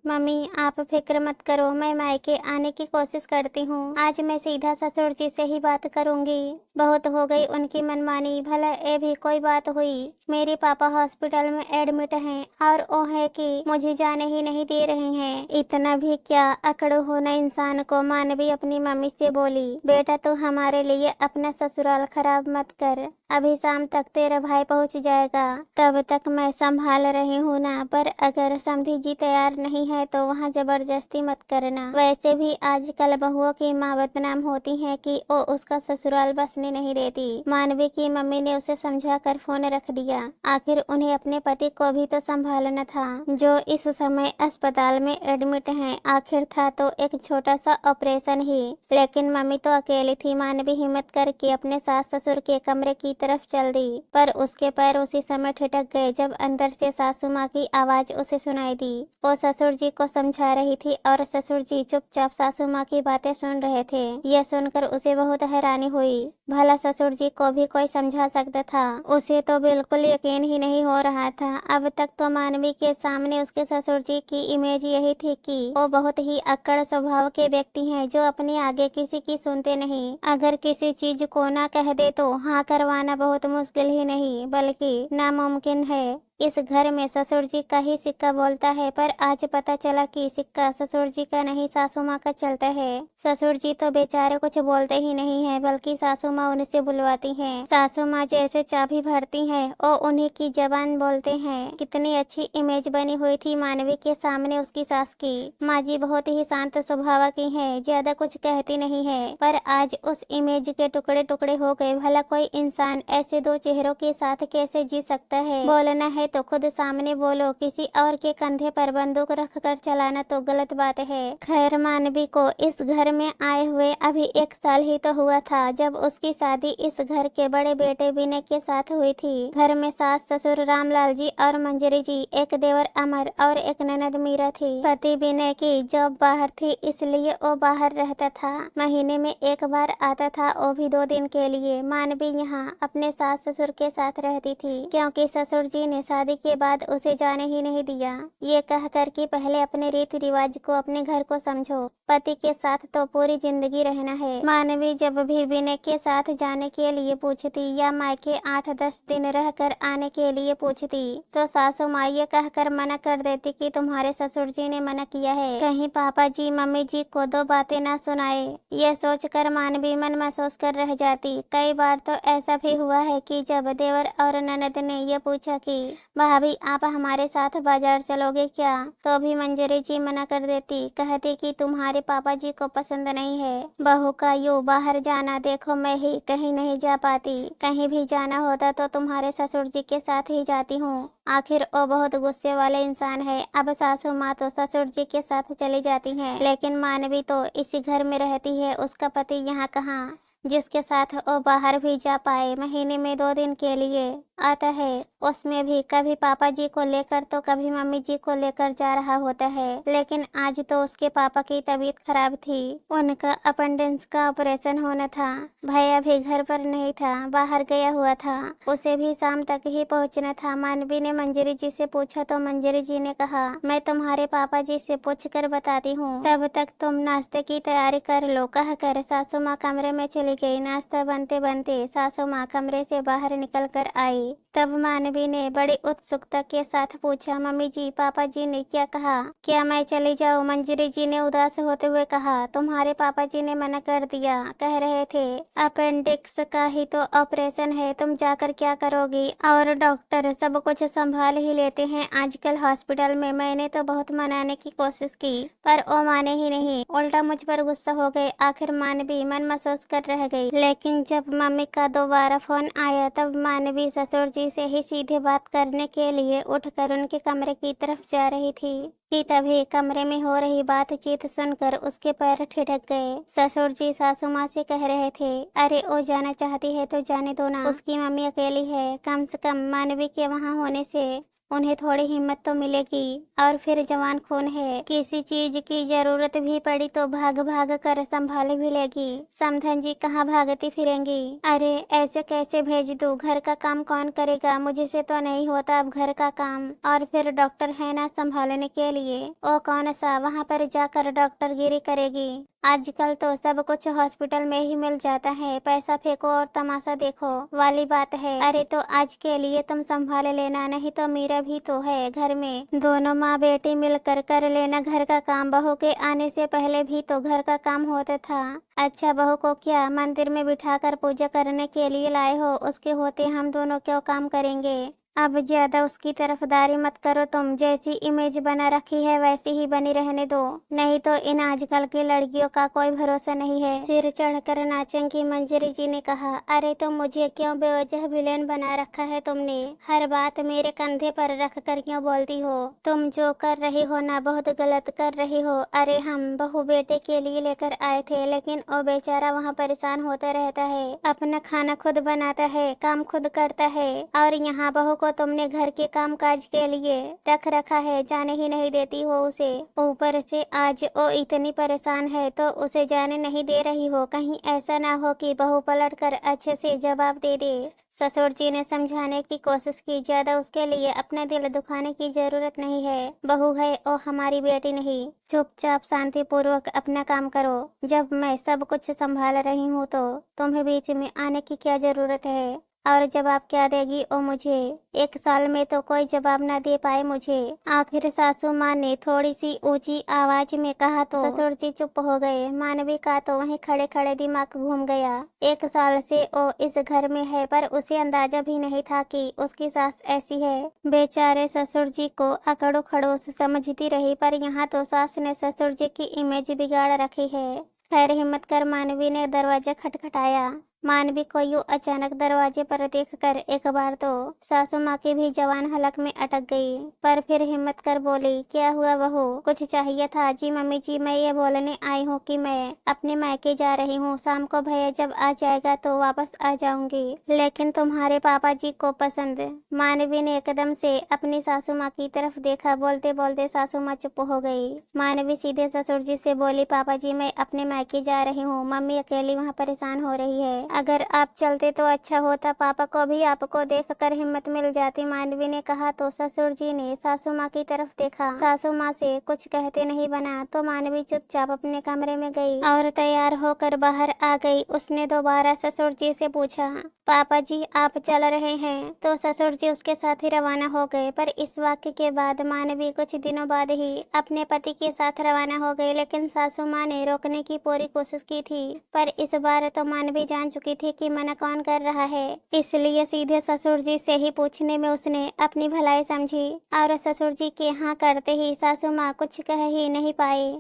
Mummy आप फिक्र मत करो, मैं मायके आने की कोशिश करती हूँ। आज मैं सीधा ससुर जी से ही बात करूँगी। बहुत हो गई उनकी मनमानी, भला ये भी कोई बात हुई। मेरे पापा हॉस्पिटल में एडमिट हैं और वो है कि मुझे जाने ही नहीं दे रही हैं। इतना भी क्या अकड़ होना इंसान को। मानवी अपनी मम्मी से बोली, बेटा तू हमारे लिए अपना ससुराल खराब मत कर, अभी शाम तक तेरा भाई पहुँच जाएगा, तब तक मैं संभाल रही हूँ ना। पर अगर समधी जी तैयार नहीं है तो वहाँ जबरदस्ती मत करना। वैसे भी आजकल बहुओं की माँ बदनाम होती है कि वो उसका ससुराल बसने नहीं देती। मानवी की मम्मी ने उसे समझा कर फोन रख दिया। आखिर उन्हें अपने पति को भी तो संभालना था, जो इस समय अस्पताल में एडमिट हैं। आखिर था तो एक छोटा सा ऑपरेशन ही, लेकिन मम्मी तो अकेली थी। मानवी हिम्मत करके अपने सास ससुर के कमरे की तरफ चल दी, पर उसके पैर उसी समय ठिठक गए जब अंदर से सासू माँ की आवाज उसे सुनाई दी। वो ससुर जी को समझा रही थी और ससुर जी चुपचाप सासू माँ की बातें सुन रहे थे। यह सुनकर उसे बहुत हैरानी हुई। भला ससुर जी को भी कोई समझा सकता था? उसे तो बिल्कुल यकीन ही नहीं हो रहा था। अब तक तो मानवी के सामने उसके ससुर जी की इमेज यही थी कि वो बहुत ही अक्कड़ स्वभाव के व्यक्ति हैं, जो अपने आगे किसी की सुनते नहीं। अगर किसी चीज को ना कह दे तो हाँ करवाना बहुत मुश्किल ही नहीं बल्कि नामुमकिन है। इस घर में ससुर जी का ही सिक्का बोलता है, पर आज पता चला कि सिक्का ससुर जी का नहीं सासू माँ का चलता है। ससुर जी तो बेचारे कुछ बोलते ही नहीं है, बल्कि सासू माँ उनसे बुलवाती हैं। सासू माँ जैसे चाबी भरती हैं और उन्हीं की जबान बोलते हैं। कितनी अच्छी इमेज बनी हुई थी मानवी के सामने उसकी सास की। माँ जी बहुत ही शांत स्वभाव की है, ज्यादा कुछ कहती नहीं है, पर आज उस इमेज के टुकड़े टुकड़े हो गए। भला कोई इंसान ऐसे दो चेहरों के साथ कैसे जी सकता है? बोलना है तो खुद सामने बोलो, किसी और के कंधे पर बंदूक रखकर चलाना तो गलत बात है। खैर मानवी को इस घर में आए हुए अभी 1 साल ही तो हुआ था, जब उसकी शादी इस घर के बड़े बेटे विनय के साथ हुई थी। घर में सास ससुर रामलाल जी और मंजरी जी, एक देवर अमर और एक ननद मीरा थी। पति विनय की जॉब बाहर थी, इसलिए वो बाहर रहता था। महीने में 1 बार आता था, वो भी 2 दिन के लिए। मानवी यहाँ अपने सास ससुर के साथ रहती थी, क्योंकि ससुर जी ने शादी के बाद उसे जाने ही नहीं दिया। ये कहकर कि पहले अपने रीति रिवाज को, अपने घर को समझो, पति के साथ तो पूरी जिंदगी रहना है। मानवी जब भी विनय के साथ जाने के लिए पूछती या मायके 8-10 दिन रहकर आने के लिए पूछती, तो सासू माँ ये कहकर मना कर देती कि तुम्हारे ससुर जी ने मना किया है, कहीं पापा जी मम्मी जी को 2 बातें ना सुनाए। यह सोचकर मानवी मन महसूस कर रह जाती। कई बार तो ऐसा भी हुआ है कि जब देवर और ननद ने यह पूछा कि भाभी आप हमारे साथ बाजार चलोगे क्या, तो भी मंजरी जी मना कर देती, कहती कि तुम्हारे पापा जी को पसंद नहीं है बहू का यूं बाहर जाना। देखो मैं ही कहीं नहीं जा पाती, कहीं भी जाना होता तो तुम्हारे ससुर जी के साथ ही जाती हूँ। आखिर वो बहुत गुस्से वाले इंसान है। अब सासू माँ तो ससुर जी के साथ चली जाती हैं, लेकिन मानवी तो इसी घर में रहती है। उसका पति यहाँ कहाँ, जिसके साथ वो बाहर भी जा पाए। महीने में 2 दिन के लिए आता है, उसमें भी कभी पापा जी को लेकर तो कभी मम्मी जी को लेकर जा रहा होता है। लेकिन आज तो उसके पापा की तबीयत खराब थी, उनका अपेंडिक्स का ऑपरेशन होना था। भैया भी घर पर नहीं था, बाहर गया हुआ था, उसे भी शाम तक ही पहुंचना था। मानवी ने मंजरी जी से पूछा तो मंजरी जी ने कहा, मैं तुम्हारे पापा जी से पूछ कर बताती हूँ, तब तक तुम नाश्ते की तैयारी कर लो, कहकर सासू माँ कमरे में चली गई। नाश्ता बनते बनते सासू माँ कमरे से बाहर निकल कर आई। तब मानवी ने बड़ी उत्सुकता के साथ पूछा, मम्मी जी पापा जी ने क्या कहा, क्या मैं चली जाऊँ? मंजरी जी ने उदास होते हुए कहा, तुम्हारे पापा जी ने मना कर दिया, कह रहे थे अपेंडिक्स का ही तो ऑपरेशन है, तुम जाकर क्या करोगी? और डॉक्टर सब कुछ संभाल ही लेते हैं आजकल हॉस्पिटल में। मैंने तो बहुत मनाने की कोशिश की, पर वो माने ही नहीं, उल्टा मुझ पर गुस्सा हो गए। आखिर मानवी मन महसूस कर रह गई। लेकिन जब मम्मी का दोबारा फोन आया, तब मानवी ससुर जी से ही सीधे बात करने के लिए उठकर उनके कमरे की तरफ जा रही थी कि तभी कमरे में हो रही बातचीत सुनकर उसके पैर ठिठक गए। ससुर जी सासू माँ से कह रहे थे, अरे वो जाना चाहती है तो जाने दो ना, उसकी मम्मी अकेली है, कम से कम मानवी के वहाँ होने से उन्हें थोड़ी हिम्मत तो मिलेगी। और फिर जवान खून है, किसी चीज की जरूरत भी पड़ी तो भाग भाग कर संभाल भी लेगी। समधन जी कहाँ भागती फिरेंगी। अरे ऐसे कैसे भेज दूं, घर का काम कौन करेगा, मुझसे तो नहीं होता अब घर का काम। और फिर डॉक्टर है ना संभालने के लिए, ओ कौन सा वहाँ पर जाकर डॉक्टर गिरी करेगी। आजकल तो सब कुछ हॉस्पिटल में ही मिल जाता है, पैसा फेंको और तमाशा देखो वाली बात है। अरे तो आज के लिए तुम संभाल लेना, नहीं तो मीरा भी तो है घर में, दोनों माँ बेटी मिलकर कर लेना घर का काम। बहू के आने से पहले भी तो घर का काम होता था। अच्छा बहू को क्या मंदिर में बिठाकर पूजा करने के लिए लाए हो, उसके होते हम दोनों क्यों काम करेंगे। अब ज्यादा उसकी तरफदारी मत करो तुम, जैसी इमेज बना रखी है वैसी ही बनी रहने दो, नहीं तो इन आजकल की लड़कियों का कोई भरोसा नहीं है। सिर चढ़कर नाचेंगी, मंजरी जी ने कहा। अरे तो मुझे क्यों बेवजह विलेन बना रखा है तुमने, हर बात मेरे कंधे पर रख कर क्यों बोलती हो। तुम जो कर रही हो ना बहुत गलत कर रही हो। अरे हम बहू बेटे के लिए लेकर आए थे, लेकिन वो बेचारा वहाँ परेशान होता रहता है, अपना खाना खुद बनाता है, काम खुद करता है, और यहाँ बहू को तुमने घर के काम काज के लिए रख रखा है, जाने ही नहीं देती हो उसे। ऊपर से आज वो इतनी परेशान है तो उसे जाने नहीं दे रही हो, कहीं ऐसा ना हो कि बहू पलट कर अच्छे से जवाब दे दे। ससुर जी ने समझाने की कोशिश की, ज्यादा उसके लिए अपना दिल दुखाने की जरूरत नहीं है, बहू है और हमारी बेटी नहीं। चुपचाप शांति पूर्वक अपना काम करो, जब मैं सब कुछ संभाल रही हूँ तो तुम्हें बीच में आने की क्या जरूरत है। और जवाब क्या देगी ओ मुझे, 1 साल में तो कोई जवाब न दे पाए मुझे। आखिर सासू माँ ने थोड़ी सी ऊंची आवाज में कहा तो ससुर जी चुप हो गए। मानवी का तो वहीं खड़े खड़े दिमाग घूम गया। 1 साल से वो इस घर में है, पर उसे अंदाजा भी नहीं था कि उसकी सास ऐसी है। बेचारे ससुर जी को अकड़ो खड़ोस समझती रही, पर यहाँ तो सास ने ससुर जी की इमेज बिगाड़ रखी है। खैर हिम्मत कर मानवी ने दरवाजा खटखटाया। मानवी को यूं अचानक दरवाजे पर देखकर एक बार तो सासू माँ की भी जवान हलक में अटक गई, पर फिर हिम्मत कर बोली, क्या हुआ बहू, कुछ चाहिए था। जी मम्मी जी, मैं ये बोलने आई हूँ कि मैं अपने मायके जा रही हूँ, शाम को भैया जब आ जाएगा तो वापस आ जाऊंगी, लेकिन तुम्हारे पापा जी को पसंद। मानवी ने एकदम से अपनी सासू माँ की तरफ देखा, बोलते बोलते सासू माँ चुप हो गई। मानवी सीधे ससुर जी से बोली, पापा जी मैं अपने मायके जा रही हूँ, मम्मी अकेली वहाँ परेशान हो रही है, अगर आप चलते तो अच्छा होता, पापा को भी आपको देखकर हिम्मत मिल जाती। मानवी ने कहा तो ससुर जी ने सासू माँ की तरफ देखा। सासू माँ से कुछ कहते नहीं बना तो मानवी चुपचाप अपने कमरे में गई और तैयार होकर बाहर आ गई। उसने दोबारा ससुर जी से पूछा, पापा जी आप चल रहे हैं, तो ससुर जी उसके साथ ही रवाना हो गए। पर इस वाक्य के बाद मानवी कुछ दिनों बाद ही अपने पति के साथ रवाना हो गई, लेकिन सासू माँ ने रोकने की पूरी कोशिश की थी, पर इस बार तो मानवी जान चुकी थी कि मना कौन कर रहा है, इसलिए सीधे ससुर जी से ही पूछने में उसने अपनी भलाई समझी, और ससुर जी के हाँ करते ही सासू माँ कुछ कह ही नहीं पाई।